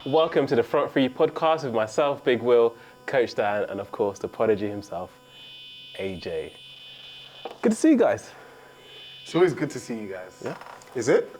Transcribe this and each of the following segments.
Welcome to the Front Three podcast with myself, Big Will, Coach Dan, and of course the prodigy himself, AJ. Good to see you guys. It's always good to see you guys. Yeah. Is it?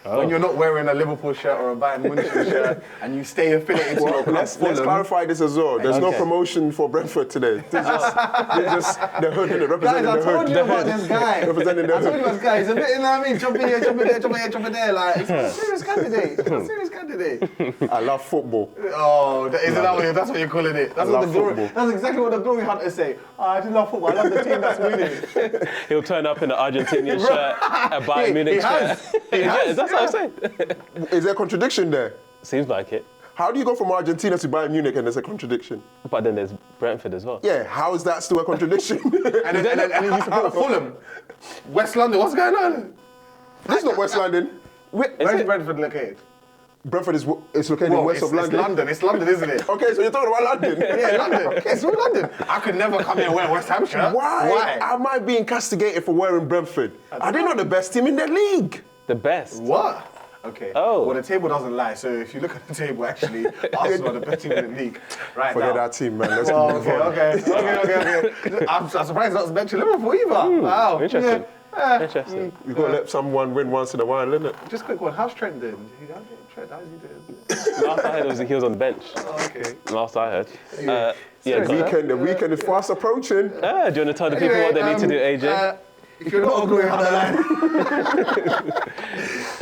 When you're not wearing a Liverpool shirt or a Bayern Munich shirt and you stay affiliated to your club. Let's clarify this as well. There's no Okay. promotion for Brentford today. They're just the hood, representing Guys, I the told hood. you about this guy. Representing the I told you hood. about this guy. He's a bit, you know what I mean? Jumping here, jumping there, jumping here, jumping there. Like, it's a serious candidate. It's a serious candidate. I love football. Oh, that's what you're calling it. That's what love the glory. football. That's exactly what the glory hunters say. Oh, I just love football. I love the team that's winning. He'll turn up in an Argentinian shirt, a Bayern Munich he shirt. has. He has. That's what I'm saying. Is there a contradiction there? Seems like it. How do you go from Argentina to Bayern Munich and there's a contradiction? But then there's Brentford as well. Yeah, how is that still a contradiction? And then you support Fulham. West London, what's going on? This is not West London. Where's Brentford located? Brentford is located Well, west of London. It's London, isn't it? Okay, so you're talking about London. Yeah, London. It's all London. I could never come here and wear a West Ham shirt. Why am I being castigated for wearing Brentford? Are they not the best team in the league? The best. What? Okay. Oh. Well, the table doesn't lie. So if you look at the table, actually, Arsenal are the best team in the league right Forget now. that team, man. Let's Oh, move on. okay. I'm surprised not to mention Liverpool either. Wow. Interesting. Yeah. Interesting. We've got to let someone win once in a while, isn't it? Just a quick one. How's Trent doing? Trent, how's he doing? Last I heard he was on the bench. Oh, okay. Last I heard. Yeah. Yeah, go on. The weekend is fast approaching. Do you want to tell the people what they need to do, AJ? If you're not a glory hunter,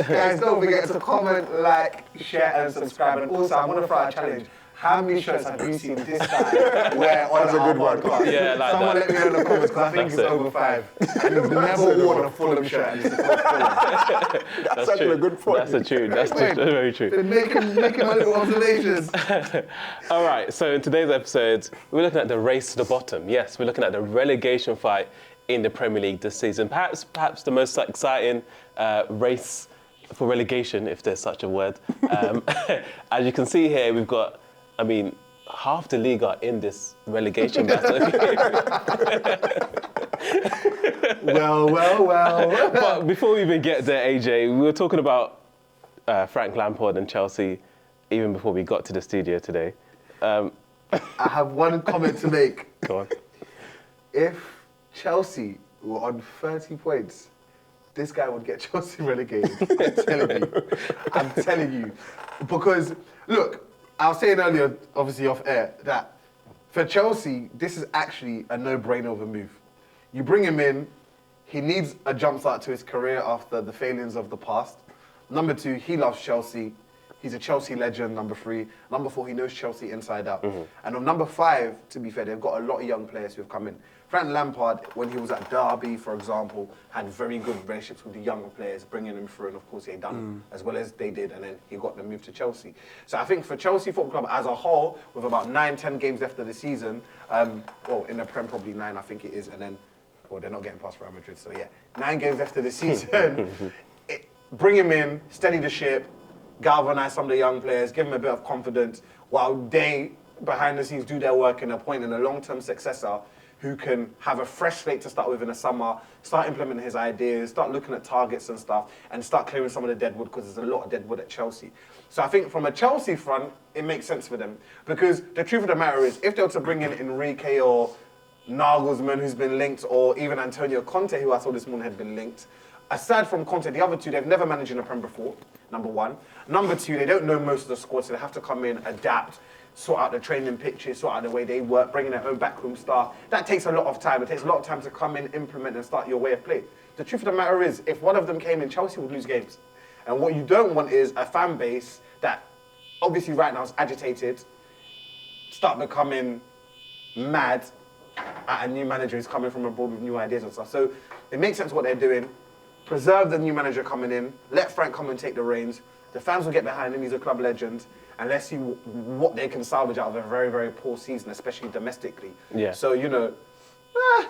guys, don't forget to comment, like, share, and subscribe. And also, I want to throw out a challenge. How many shirts have you seen this guy wear on That's a our good one. podcast? Yeah, like Someone that. let me know in the comments, because I think That's it's it. over 5. And he's never worn a Fulham shirt. And he's supposed to That's actually a good point. That's a tune. That's very true. Been making my little observations. All right, so in today's episode, we're looking at the race to the bottom. Yes, we're looking at the relegation fight in the Premier League this season. Perhaps the most exciting race for relegation, if there's such a word. As you can see here, we've got, half the league are in this relegation battle. Well. But before we even get there, AJ, we were talking about Frank Lampard and Chelsea even before we got to the studio today. I have one comment to make. Go on. If Chelsea were on 30 points, this guy would get Chelsea relegated. I'm telling you. Because, look, I was saying earlier, obviously off air, that for Chelsea, this is actually a no-brainer of a move. You bring him in, he needs a jump start to his career after the failings of the past. Number 2, he loves Chelsea. He's a Chelsea legend, number 3. Number 4, he knows Chelsea inside out. And on number 5, to be fair, they've got a lot of young players who have come in. Frank Lampard, when he was at Derby, for example, had very good relationships with the younger players, bringing them through, and of course he had done as well as they did, and then he got the move to Chelsea. So I think for Chelsea Football Club as a whole, with about 9-10 games left of the season, in the Prem probably 9, I think it is, and then, they're not getting past Real Madrid, so yeah, 9 games left of the season. Bring him in, steady the ship, galvanise some of the young players, give them a bit of confidence, while they, behind the scenes, do their work and appoint a long-term successor who can have a fresh slate to start with in the summer, start implementing his ideas, start looking at targets and stuff, and start clearing some of the deadwood, because there's a lot of deadwood at Chelsea. So I think from a Chelsea front, it makes sense for them. Because the truth of the matter is, if they were to bring in Enrique or Nagelsmann, who's been linked, or even Antonio Conte, who I saw this morning had been linked, aside from Conte, the other two, they've never managed in a Prem before, number 1. Number 2, they don't know most of the squad, so they have to come in, adapt, sort out the training pitches, sort out the way they work, bringing their own backroom staff. That takes a lot of time. It takes a lot of time to come in, implement, and start your way of play. The truth of the matter is, if one of them came in, Chelsea would lose games. And what you don't want is a fan base that, obviously right now is agitated, start becoming mad at a new manager who's coming from abroad with new ideas and stuff. So it makes sense what they're doing. Preserve the new manager coming in, let Frank come and take the reins. The fans will get behind him, he's a club legend. And let's see what they can salvage out of a very, very poor season, especially domestically. Yeah. So,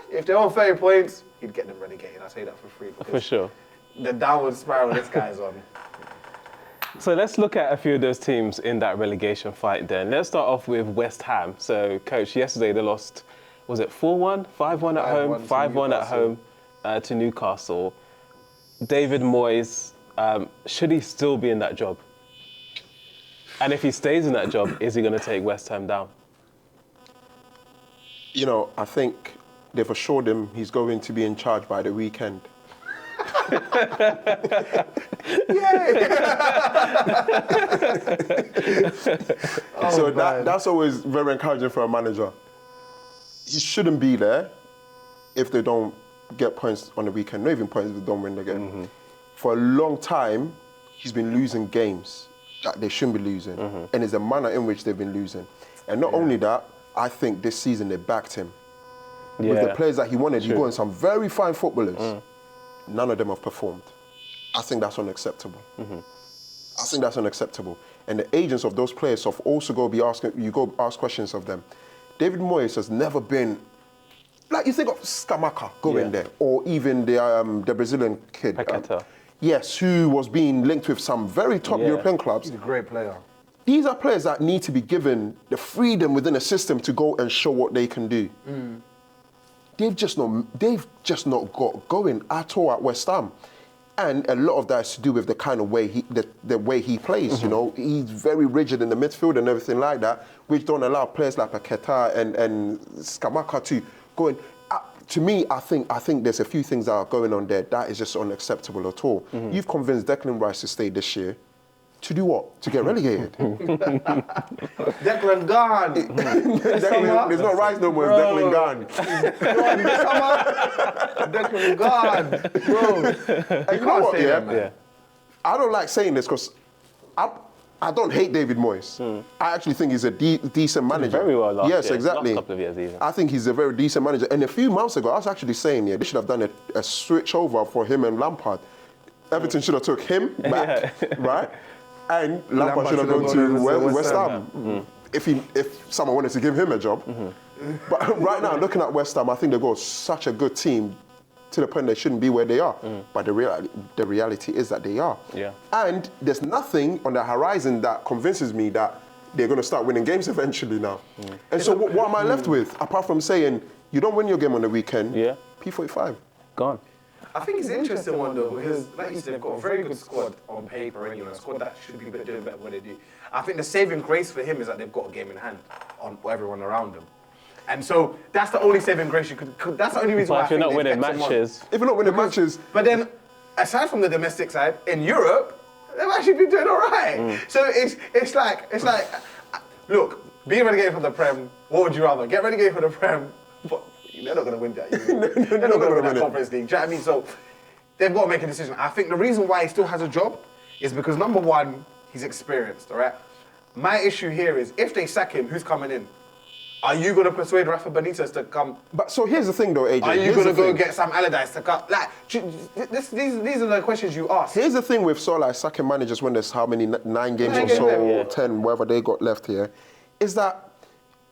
if they're on 30 points, he'd get them relegated. I'll say that for free. For sure. The downward spiral this guy's on. So let's look at a few of those teams in that relegation fight then. Let's start off with West Ham. So, Coach, yesterday they lost, was it 4-1? 5-1 at home, 5-1 at home to Newcastle. David Moyes, should he still be in that job? And if he stays in that job, is he going to take West Ham down? You know, I think they've assured him he's going to be in charge by the weekend. So that's always very encouraging for a manager. He shouldn't be there if they don't get points on the weekend, not even points if they don't win the game. For a long time, he's been losing games that they shouldn't be losing. And it's the manner in which they've been losing. And not only that, I think this season they backed him. With the players that he wanted, he got in some very fine footballers. None of them have performed. I think that's unacceptable. I think that's unacceptable. And the agents of those players have also got to be asking, you go ask questions of them. David Moyes has never been, like you think of Scamacca going there, or even the Brazilian kid. Paqueta. Yes, who was being linked with some very top European clubs. He's a great player. These are players that need to be given the freedom within a system to go and show what they can do. They've just not got going at all at West Ham. And a lot of that is to do with the kind of way the way he plays, you know. He's very rigid in the midfield and everything like that, which don't allow players like Paqueta and Scamacca to go in. To me, I think there's a few things that are going on there that is just unacceptable at all. You've convinced Declan Rice to stay this year. To do what? To get relegated. Declan gone. There's no Rice no more, it's Declan gone. Declan gone. Bro. And you know what, I don't like saying this because I don't hate David Moyes. I actually think he's a decent manager. Very well last Yes, year. exactly. Last couple of years even. I think he's a very decent manager. And a few months ago, I was actually saying, they should have done a switch over for him and Lampard. Everton should have took him back, right? And Lampard should have gone to West Ham. If someone wanted to give him a job. But right now, looking at West Ham, I think they've got such a good team to the point they shouldn't be where they are. But the reality is that they are. And there's nothing on the horizon that convinces me that they're going to start winning games eventually now. And so what am I left with? Apart from saying, you don't win your game on the weekend, P45. Gone. I think it's an interesting one though, because like you said, they've got a very good squad on paper anyway, a squad that should be doing better what they do. I think the saving grace for him is that they've got a game in hand on everyone around them. And so that's the only saving grace you could that's the only reason why But if you're not winning matches... If you're not winning matches... But then, aside from the domestic side, in Europe, they've actually been doing all right. So it's like, look, being relegated from the Prem, what would you rather? Get relegated from the Prem, but they're not going to win that. They're not going to win that Conference League. Do you know what I mean? So they've got to make a decision. I think the reason why he still has a job is because, number one, he's experienced, all right? My issue here is, if they sack him, who's coming in? Are you going to persuade Rafa Benitez to come? But so here's the thing though, AJ. Are you going to go get Sam Allardyce to come? Like, these are the questions you ask. Here's the thing with like sacking managers when there's how many, 9 games or so, or 10, whatever they got left here, is that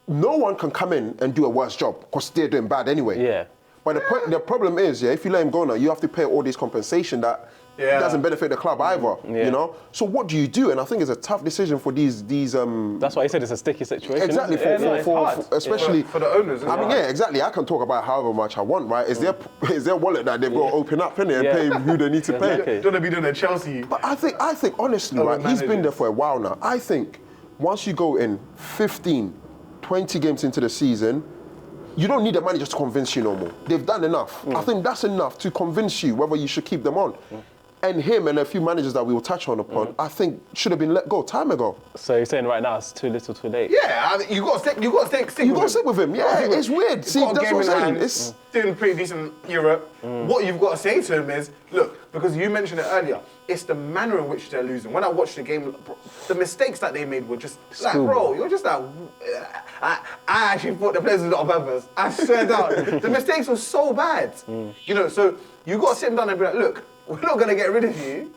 no one can come in and do a worse job because they're doing bad anyway. But the problem is, if you let him go now, you have to pay all this compensation that doesn't benefit the club either, you know? So what do you do? And I think it's a tough decision for these That's why I said it's a sticky situation. Exactly, for especially... For the owners, I mean, exactly. I can talk about however much I want, right? It's their wallet that they've got to open up, innit, and pay who they need to pay. Don't be doing a Chelsea. But I think honestly, right, he's been there for a while now. I think once you go in 15, 20 games into the season, you don't need a manager to convince you no more. They've done enough. I think that's enough to convince you whether you should keep them on. And him and a few managers that we will touch on upon, I think should have been let go time ago. So you're saying right now it's too little, too late? Yeah, I mean, you got to stick with him. Yeah, it's weird. See, that's what I'm saying. It's doing pretty decent in Europe. What you've got to say to him is, look, because you mentioned it earlier, it's the manner in which they're losing. When I watched the game, the mistakes that they made were just like, bro, you're just like, I actually thought the players were not on purpose. I swear down. The mistakes were so bad. You know, so you got to sit him down and be like, look, we're not going to get rid of you,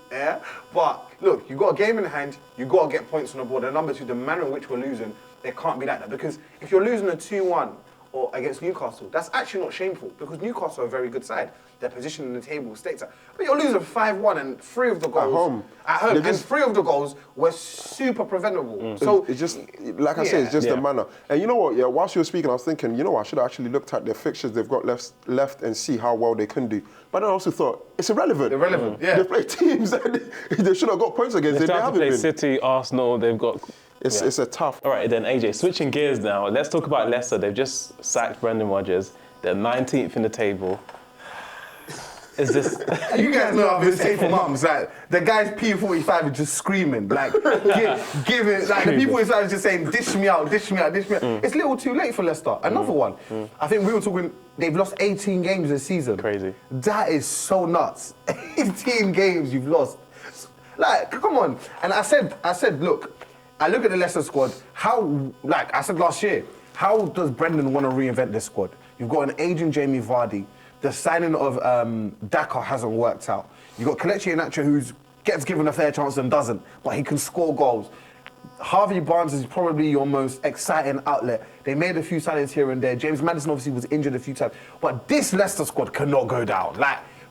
but look, you got a game in hand, you got to get points on the board. And number two, the manner in which we're losing, they can't be like that. Because if you're losing a 2-1 or against Newcastle. That's actually not shameful because Newcastle are a very good side. Their position in the table states that. But you're losing 5-1 and 3 of the goals at home, and 3 of the goals were super preventable. So it's just, like I say, it's just the manner. And you know what? Yeah, whilst you were speaking, I was thinking, you know what? I should have actually looked at the fixtures they've got left and see how well they can do. But I also thought it's irrelevant. Yeah. They play teams and they should have got points against it. They haven't been. City, Arsenal. They've got. It's a tough. All right, then AJ, switching gears now. Let's talk about Leicester. They've just sacked Brendan Rodgers. They're 19th in the table. Is this? You guys know I've been saying for months, like the guy's P45 is just screaming, like give it, like the people inside is just saying, dish me out, dish me out, dish me out. It's a little too late for Leicester. Another one. I think we were talking. They've lost 18 games this season. Crazy. That is so nuts. 18 games you've lost. Like, come on. And I said, look, I look at the Leicester squad. How, like I said last year, how does Brendan want to reinvent this squad? You've got an aging Jamie Vardy. The signing of Daka hasn't worked out. You've got Kelechi Iheanacho who gets given a fair chance and doesn't, but he can score goals. Harvey Barnes is probably your most exciting outlet. They made a few signings here and there. James Maddison obviously was injured a few times. But this Leicester squad cannot go down.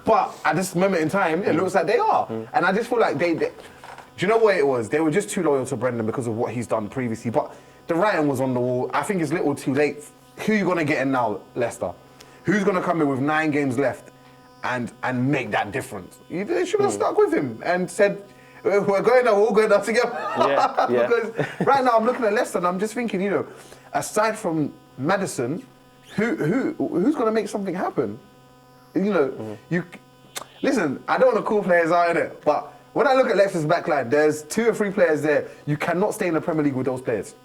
But at this moment in time, it looks like they are. And I just feel like they... Do you know what it was? They were just too loyal to Brendan because of what he's done previously. But the writing was on the wall. I think it's a little too late. Who are you going to get in now, Leicester? Who's going to come in with 9 games left and make that difference? They should have stuck with him and said, we're all going down together. Because right now I'm looking at Leicester and I'm just thinking, you know, aside from Maddison, who's going to make something happen? You know, listen, I don't want to call players out in it, but when I look at Leicester's backline, there's 2 or 3 players there. You cannot stay in the Premier League with those players.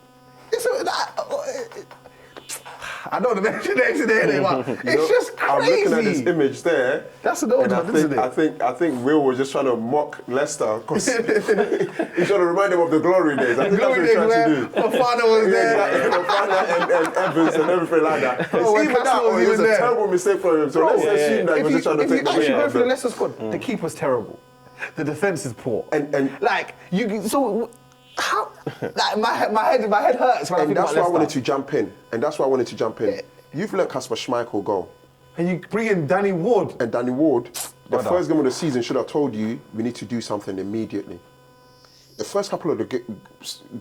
I don't want to mention names today, but it's just crazy. I'm looking at this image there. That's an old one, isn't it? I think Will was just trying to mock Leicester because he's trying to remind them of the glory days. I think that's what he's trying to do. Fofana was there. Fofana and Evans and everything like that. It's either that or it was a terrible mistake for him. So let's assume that he was just trying to take the If you actually go for the Leicester squad, the keeper's terrible. The defence is poor. And like, so... How? Like my head hurts when I think about Leicester. And that's why I wanted to jump in. You've let Kasper Schmeichel go. And you bring in Danny Ward. And Danny Ward, the first game of the season should have told you we need to do something immediately. The first couple of the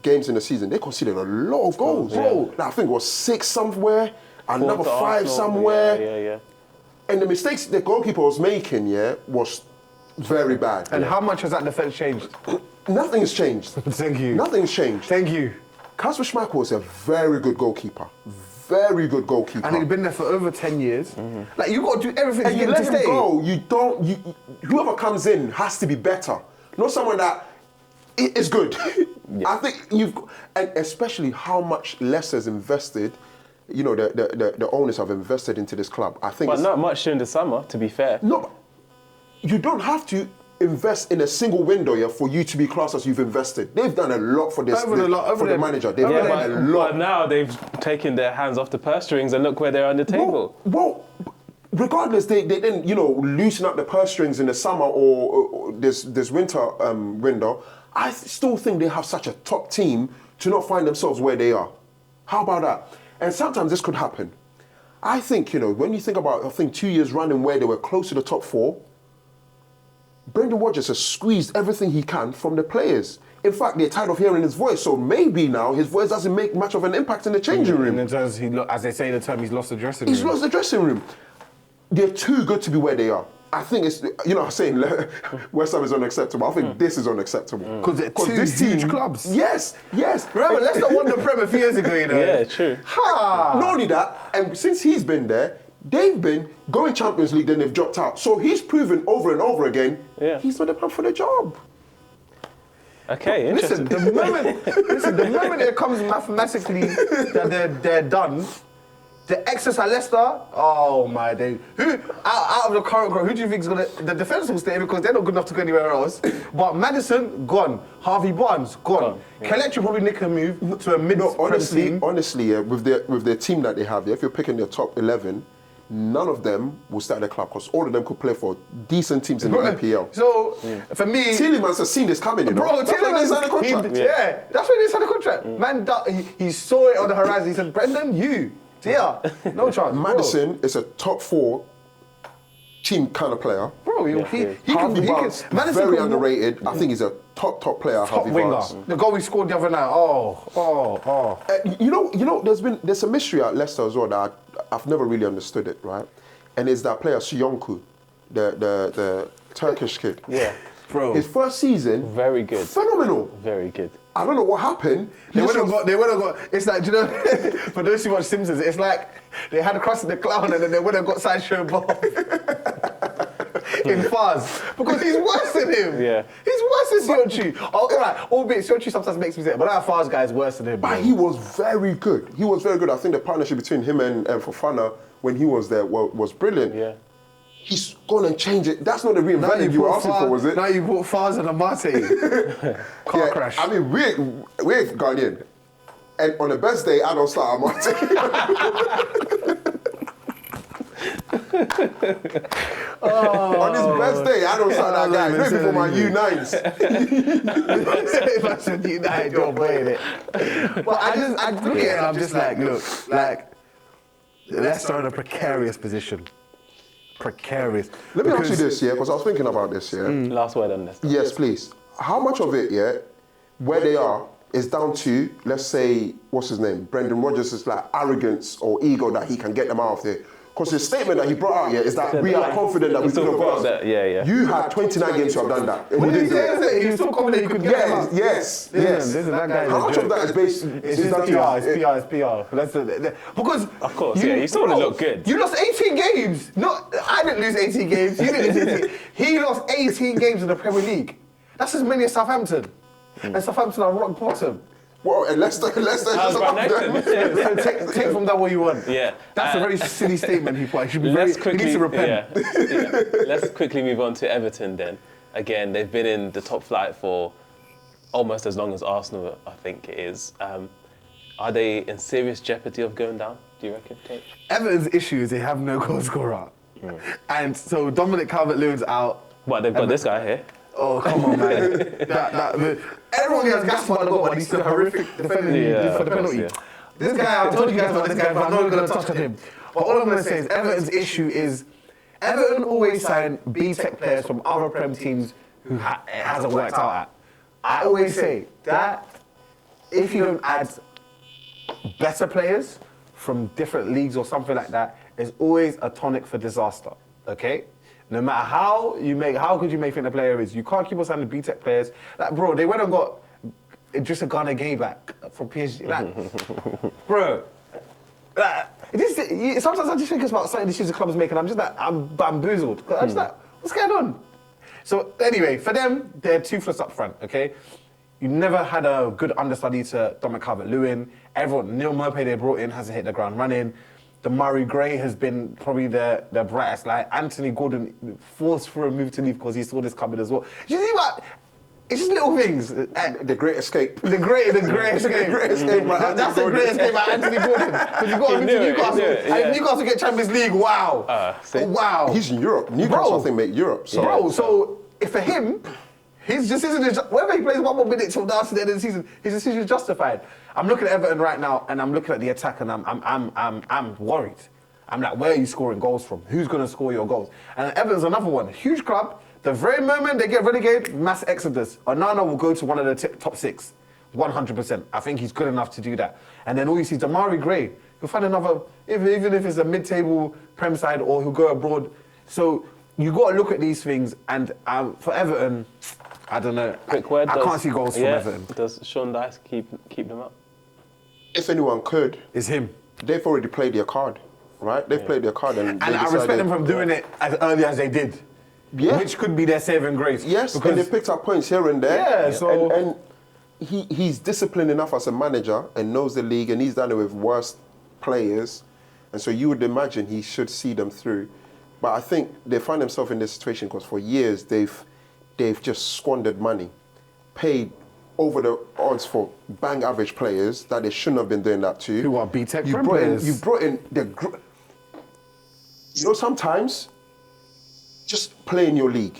games in the season, they conceded a lot of goals. Like, I think it was 6 somewhere, another 5 somewhere. And the mistakes the goalkeeper was making, was very bad. And how much has that defence changed? Nothing's changed. Thank you. Nothing's changed. Thank you. Kasper Schmeichel is a very good goalkeeper. Very good goalkeeper. And he's been there for over 10 years. Like, you've got to do everything and to you get him let to him stay. go. Whoever comes in has to be better. Not someone that is good. I think and especially how much Leicester's invested. You know, the owners have invested into this club. I think. But not much during the summer, to be fair. No, you don't have to invest in a single window for you to be classed as you've invested. They've done a lot for this, for the manager. They've done a lot. But now they've taken their hands off the purse strings and look where they're on the table. Well, regardless, they didn't, loosen up the purse strings in the summer or this winter window. I still think they have such a top team to not find themselves where they are. How about that? And sometimes this could happen. I think, when you think about, 2 years running where they were close to the top 4, Brendan Rodgers has squeezed everything he can from the players. In fact, they're tired of hearing his voice, so maybe now his voice doesn't make much of an impact in the changing room. In terms, as they say in the term, he's lost the dressing room. He's lost the dressing room. They're too good to be where they are. I think it's, I'm saying West Ham is unacceptable. I think this is unacceptable. Because they're two huge clubs. Yes. Remember, Leicester won the Premier a few years ago, Yeah, true. Not only that, and since he's been there, they've been going Champions League, then they've dropped out. So he's proven over and over again, he's not the man for the job. Okay, interesting. Listen, the moment it comes mathematically that they're done, the excess at Leicester, oh my day. Out of the current group, who do you think is going to... The defence will stay because they're not good enough to go anywhere else. But Maddison, gone. Harvey Barnes, gone. Kelechi probably nick a move to a mid-Honestly, with their team that they have, if you're picking their top 11, none of them will start the club because all of them could play for decent teams in the EPL. So, for me... Tielemans has seen this coming, Bro, that's why they signed a contract. That's why they signed a contract. Man, he saw it on the horizon. He said, Brendan, Yeah, no chance. Maddison is a top 4 team kind of player. Bro, Harvey Barnes, very underrated. I think he's a top player. Top Harvey winger. Barnes. The goal we scored the other night. You know, there's a mystery at Leicester as well that I've never really understood it, right? And it's that player Suyonku, the Turkish kid. Yeah. Bro. His first season, very good. Phenomenal. Very good. I don't know what happened. They would have got. It's like, do you know, for those who watch Simpsons, it's like they had Krusty the Clown and then they would have got Sideshow Bob in Fuzz because he's worse than him. Yeah. He's worse than Sionchu. All right, albeit Sionchu sometimes makes me say, but that Fuzz guy is worse than him. But he was very good. He was very good. I think the partnership between him and Fofana when he was there was brilliant. Yeah. He's gone and changed it. That's not the reinventing you were asking for, was it? Now you brought Faz and Amate. Car crash. I mean, we're Ghanaian. And on the best day, I don't start Amate. On his best day, I don't start that guy. Maybe for my U9s. If I said U9, don't play it. But I look at it and I'm just like, look, like, Leicester in a precarious position. Precarious. Let me ask you this, yeah, because I was thinking about this, yeah. Last word on this. Yes, please. How much of it, yeah, where they are, is down to, let's say, what's his name? Brendan Rodgers' like arrogance or ego that he can get them out of there. Because his statement that he brought out, yeah, is that we are confident that we could have got us. Yeah. You had 29 games to have done that. What did he say? He was so confident he could get them out. Yes. Listen, that guy is How much of that is based? It's PR. Because of course, you still want to look good. You lost 18 games. No, I didn't lose 18 games. You didn't lose 18. He lost 18 games in the Premier League. That's as many as Southampton. And Southampton are rock bottom. Well, and Leicester just up there. So take from that what you want. Yeah. That's a very silly statement he put. He needs to repent. Yeah. Let's quickly move on to Everton then. Again, they've been in the top flight for almost as long as Arsenal, I think it is. Are they in serious jeopardy of going down, do you reckon, Coach? Everton's issue is they have no goal scorer. And so Dominic Calvert-Lewin's out. Well, they've got this guy here. Oh, come on, man. Everyone has Gaspar the goal, but he's still horrific defending for the penalty. Yeah. This guy, I told you guys about this guy, but I'm not going to touch on him. But all I'm going to say is Everton's issue is Everton always sign B-Tech players from other Prem teams who it hasn't worked out at. I always say that if you don't add better players from different leagues or something like that, is always a tonic for disaster, okay? No matter how good you may think the player is, you can't keep on signing B-Tech players. Like, bro, they went and got Idrissa Gana Gay back from PSG. Like, bro, sometimes I just think about certain decisions the club is making. I'm just like, I'm bamboozled. I'm just like, what's going on? So anyway, for them, they're toothless up front, okay? You never had a good understudy to Dominic Calvert-Lewin. Neil Maupay they brought in hasn't hit the ground running. The Murray Gray has been probably the brightest light. Anthony Gordon forced for a move to leave because he saw this coming as well. You see what? It's just little things. The Great Escape. The great escape. That's the great escape by Anthony Gordon. Because you got him into Newcastle. And Newcastle get Champions League. Wow. Wow. He's in Europe. Newcastle, I think, make Europe. So. Bro, so if for him, his decision is whether he plays 1 more minute till now to the end of the season, his decision is justified. I'm looking at Everton right now, and I'm looking at the attack, and I'm worried. I'm like, where are you scoring goals from? Who's going to score your goals? And Everton's another one, huge club. The very moment they get relegated, mass exodus. Onana will go to one of the top 6, 100%. I think he's good enough to do that. And then all you see is Damari Gray. He'll find another, even if it's a mid-table Prem side, or he'll go abroad. So you got to look at these things, and for Everton, I don't know. Quick word. I can't see goals from Everton. Does Sean Dyche keep them up? If anyone could, it's him. They've already played their card, right? They've played their card, and I respect them from doing it as early as they did. Yeah. Which could be their saving grace. Yes, because they picked up points here and there. Yeah, so and he's disciplined enough as a manager and knows the league, and he's done it with worse players, and so you would imagine he should see them through. But I think they find themselves in this situation because for years they've just squandered money, paid over the odds for bang average players that they shouldn't have been doing that to. Who are B-Tech players? You brought in sometimes just play in your league.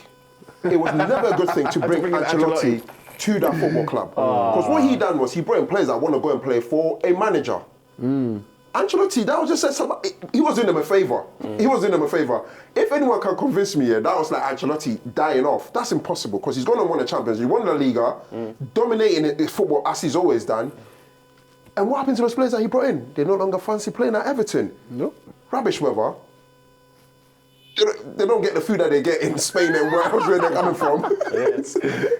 It was never a good thing to bring Ancelotti to that football club. Because what he done was he brought in players that want to go and play for a manager. And Ancelotti, that was just said something. He was doing them a favour. He was doing them a favour. If anyone can convince me, that was like Ancelotti dying off. That's impossible because he's going to win the Champions League, won the Liga, dominating it, football as he's always done. And what happened to those players that he brought in? They no longer fancy playing at Everton. Nope. Rubbish weather. They don't get the food that they get in Spain and where they're coming from.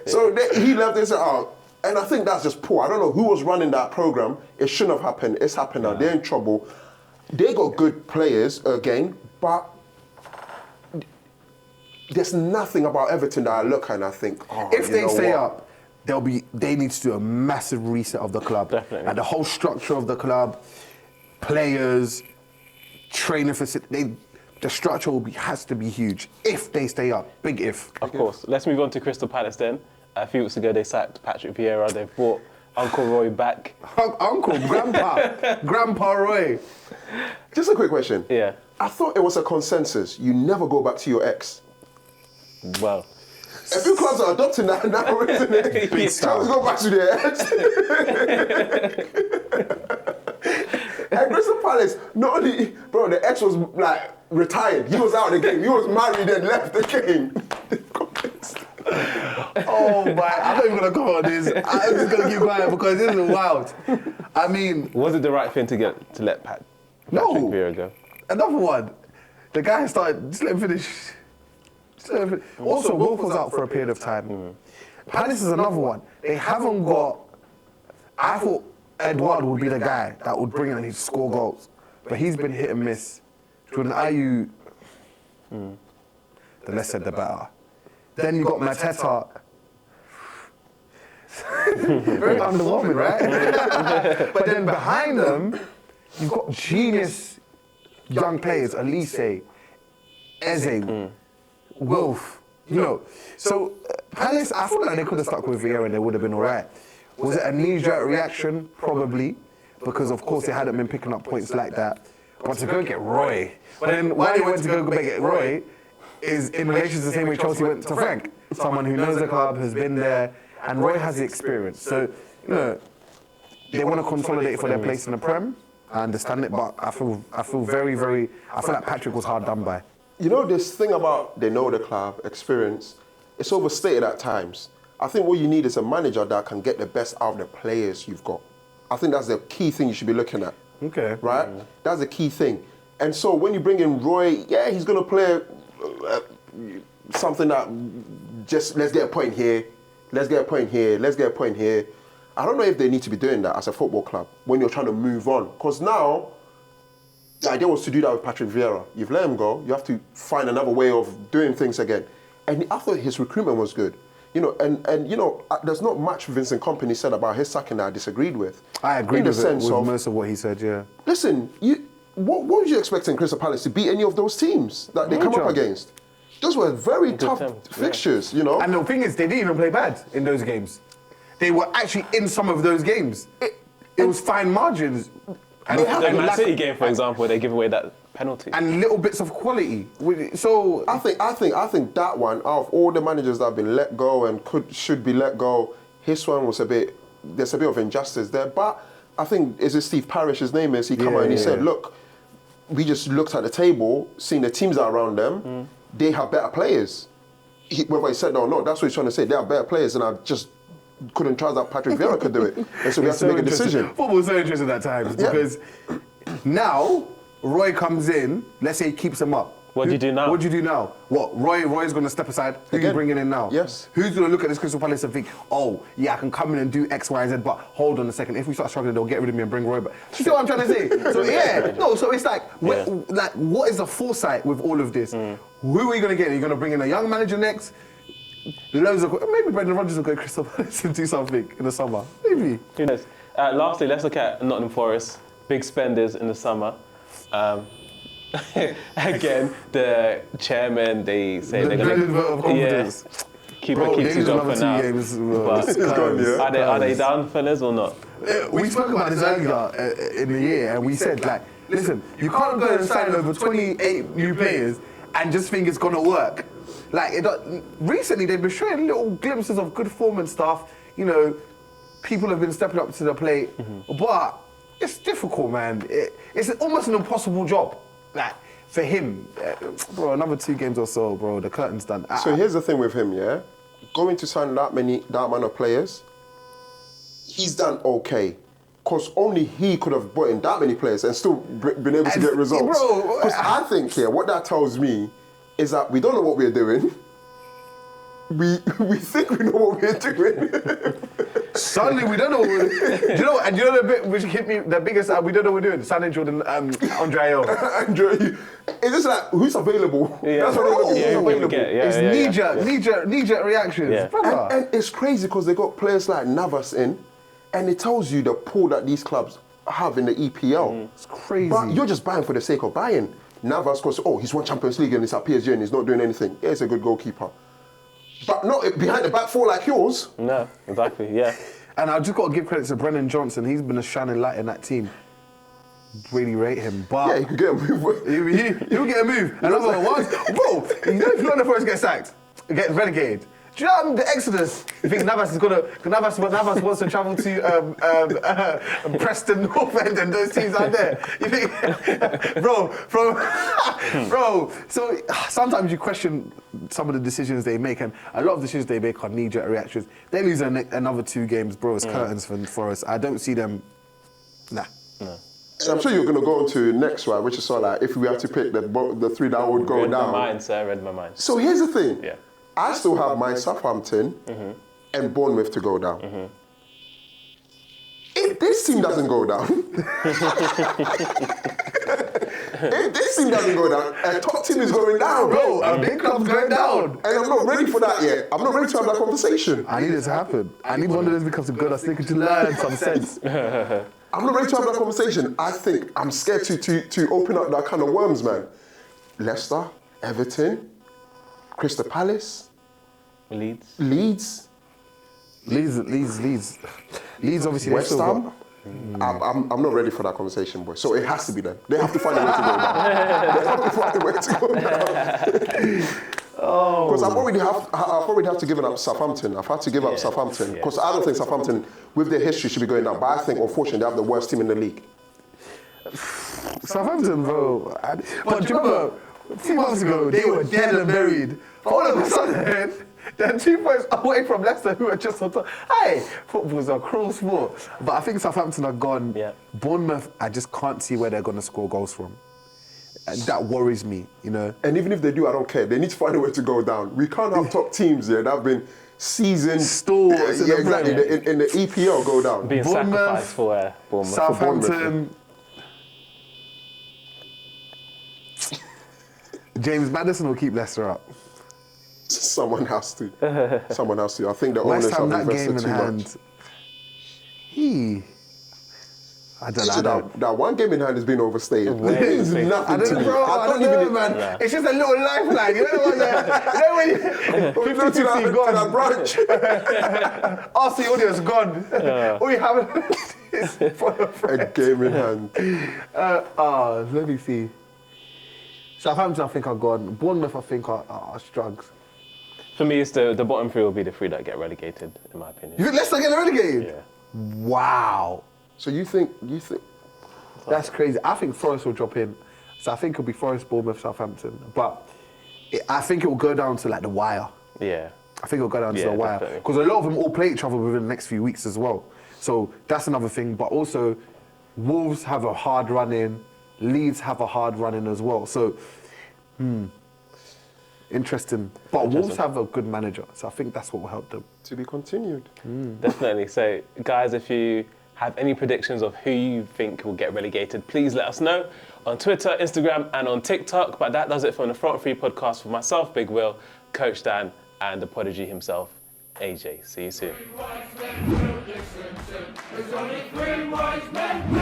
So he left this out. And I think that's just poor. I don't know who was running that program. It shouldn't have happened. It's happened now. They're in trouble. They got good players again, but there's nothing about Everton that I look at and I think, if they stay up, they need to do a massive reset of the club. Definitely. And the whole structure of the club, players, training facility, the structure has to be huge if they stay up. Big if. Of course. Let's move on to Crystal Palace then. A few weeks ago, they sacked Patrick Vieira. They've brought Uncle Roy back. Grandpa Roy. Just a quick question. Yeah. I thought it was a consensus. You never go back to your ex. Well. A few clubs are adopting that now, isn't it? Big Clubs go back to their ex. At Crystal Palace, not only, bro, the ex was like retired. He was out of the game. He was married and left the game. Oh my, I'm not even going to come on this. I'm just going to keep quiet because this is wild. I mean... Was it the right thing to let Patrick Vieira go? Another one. The guy started, just let him finish. Also, Wolf was out for a period of time. Palace is another one. They haven't got... I thought Edouard would be the guy that would bring in and he'd score goals. But he's been hit and miss. Jordan Ayew, the less said the better. Then you got Mateta. Very underwhelming, right? But then behind them, you've got genius young players, Elise, Eze, Wolf, you know. So Palace, I feel like they could have stuck with Vieira and they would have been all right. Was it a knee-jerk reaction? Probably, because of course they hadn't been picking up points like that. But to go get Roy, but then why they went to go get Roy is in relation to the same way Chelsea went to Frank, someone who knows the club, has been there, and Roy has the experience. So, you know, they want to consolidate for their place in the Prem. I understand it, but I feel very, I feel like Patrick was hard done by. You know, this thing about they know the club, experience, it's overstated at times. I think what you need is a manager that can get the best out of the players you've got. I think that's the key thing you should be looking at. Okay. Right? That's the key thing. And so when you bring in Roy, yeah, he's going to play something that just let's get a point here, let's get a point here, let's get a point here. I don't know if they need to be doing that as a football club when you're trying to move on. Because now, the idea was to do that with Patrick Vieira. You've let him go, you have to find another way of doing things again. And I thought his recruitment was good. You know, and you know, there's not much Vincent Kompany said about his sacking that I disagreed with. I agreed with most of what he said, yeah. Listen, what was you expecting Crystal Palace to beat any of those teams that they come up against? Those were very tough fixtures, you know. And the thing is, they didn't even play bad in those games. They were actually in some of those games. It was fine margins. And the Man City game, for example, where they give away that penalty. And little bits of quality. So I think that one, out of all the managers that have been let go and should be let go, his one was there's a bit of injustice there. But I think, is it Steve Parish, his name is, he came out and he said, look, we just looked at the table, seen the teams that are around them, they have better players. Whether he said no or not, that's what he's trying to say. They are better players and I just couldn't trust that Patrick Vieira could do it. And so we have to make a decision. Football's so interesting at times because now Roy comes in, let's say he keeps him up. What do you do now? What do you do now? What, Roy's going to step aside? Who are you bringing in now? Yes. Who's going to look at this Crystal Palace and think, oh, yeah, I can come in and do X, Y, Z, but hold on a second. If we start struggling, they'll get rid of me and bring Roy back. You see what I'm trying to say? So, so it's like, what is the foresight with all of this? Who are you going to get? Are you going to bring in a young manager next? Maybe Brendan Rodgers will go to Crystal Palace and do something in the summer. Maybe. Who knows? Lastly, let's look at Nottingham Forest. Big spenders in the summer. Again, the chairman, they say they're going to keeper keeps his job for now. Are they down, fellas, or not? We spoke about this earlier in the year, and we said, like, listen, you can't go and sign over 28 new players and just think it's going to work. Like, recently they've been showing little glimpses of good form and stuff. You know, people have been stepping up to the plate, but it's difficult, man. it's almost an impossible job. Like, for him, bro, another 2 games or so, bro, the curtain's done. So here's the thing with him, yeah? Going to sign that amount of players, he's done okay. Because only he could have brought in that many players and still been able to get results. Because I think here, what that tells me is that we don't know what we're doing. We think we know what we're doing. Suddenly we don't know what we're doing. Do you know, and you know the bit which hit me the biggest, we don't know what we're doing? Sané, Jordan, Andre Ayew. Andre, it's just like, who's available? Yeah. That's what they're looking for, who's available. It's knee-jerk reactions. Yeah. Brother. And it's crazy because they got players like Navas in, and it tells you the pool that these clubs have in the EPL. It's crazy. But you're just buying for the sake of buying. Navas, because, he's won Champions League and he's at PSG and he's not doing anything. Yeah, he's a good goalkeeper. But not behind the back four like yours. No, exactly, yeah. And I just got to give credit to Brennan Johnson. He's been a shining light in that team. Really rate him. But Yeah, he could get a move. he'll get a move. And another one, bro, you know if London Forest get sacked, get relegated. Do you know the Exodus? You think Navas wants to travel to Preston, North End, and those teams out there? You think, bro? So sometimes you question some of the decisions they make, and a lot of decisions they make are knee-jerk reactions. They lose another 2 games, bro. It's curtains for us. I don't see them. Nah. And I'm sure you're going to go on to next one, which is sort of like if we have to pick the 3 that would go down. Read my mind. So here's the thing. Yeah. I still have my Southampton and Bournemouth to go down. If this team doesn't go down, a top team is going down, Bro, a big club's going down. And I'm not ready for that yet. I'm not ready to have that conversation. I need it to happen. I need one of those becomes a good at sneaker to learn some sense. I'm not ready to have that conversation. I think I'm scared to open up that kind of worms, man. Leicester, Everton, Crystal Palace, Leeds, obviously. West Ham. I'm not ready for that conversation, boy. So it has to be them. They have to find a way to go down. They have to find a way to go down. Because I've already had to give up Southampton. I've had to give up Southampton because I don't think Southampton, with their history, should be going down. But I think, unfortunately, they have the worst team in the league. Southampton, bro. But do you remember, a few months ago, they were dead and buried. But all of a sudden, they're 2 points away from Leicester, who are just on top. Hey, football's a cruel sport. But I think Southampton are gone. Yeah. Bournemouth, I just can't see where they're going to score goals from. And that worries me, you know. And even if they do, I don't care. They need to find a way to go down. We can't have top teams here that have been seasoned stalwarts in the EPL go down. Being sacrificed for Bournemouth. Southampton. James Maddison will keep Leicester up. Someone has to. Someone has to. I think the West owners Ham, have that game invested in too hand. much. I don't know. That one game in hand has been overstated. Way It means overstated. nothing to me. I don't know, man. Yeah. It's just a little lifeline. You know what I'm saying? We go to that branch. RC audio's gone. All you have is for the A friend. game in hand. Let me see. Southampton, I think, are gone. Bournemouth, I think, are struggles. For me, it's the bottom 3 will be the 3 that get relegated, in my opinion. You think Leicester get relegated? Yeah. Wow. So you think? That's crazy. I think Forest will drop in. So I think it'll be Forest, Bournemouth, Southampton. But I think it will go down to like the wire. Yeah. I think it'll go down to the wire. Definitely. Because a lot of them all play each other within the next few weeks as well. So that's another thing. But also, Wolves have a hard run in. Leeds have a hard run in as well. So, interesting. But Wolves have a good manager. So I think that's what will help them. To be continued. Definitely. So, guys, if you have any predictions of who you think will get relegated, please let us know on Twitter, Instagram, and on TikTok. But that does it from the Front 3 podcast for myself, Big Will, Coach Dan, and the prodigy himself, AJ. See you soon. There's only 3 wise men.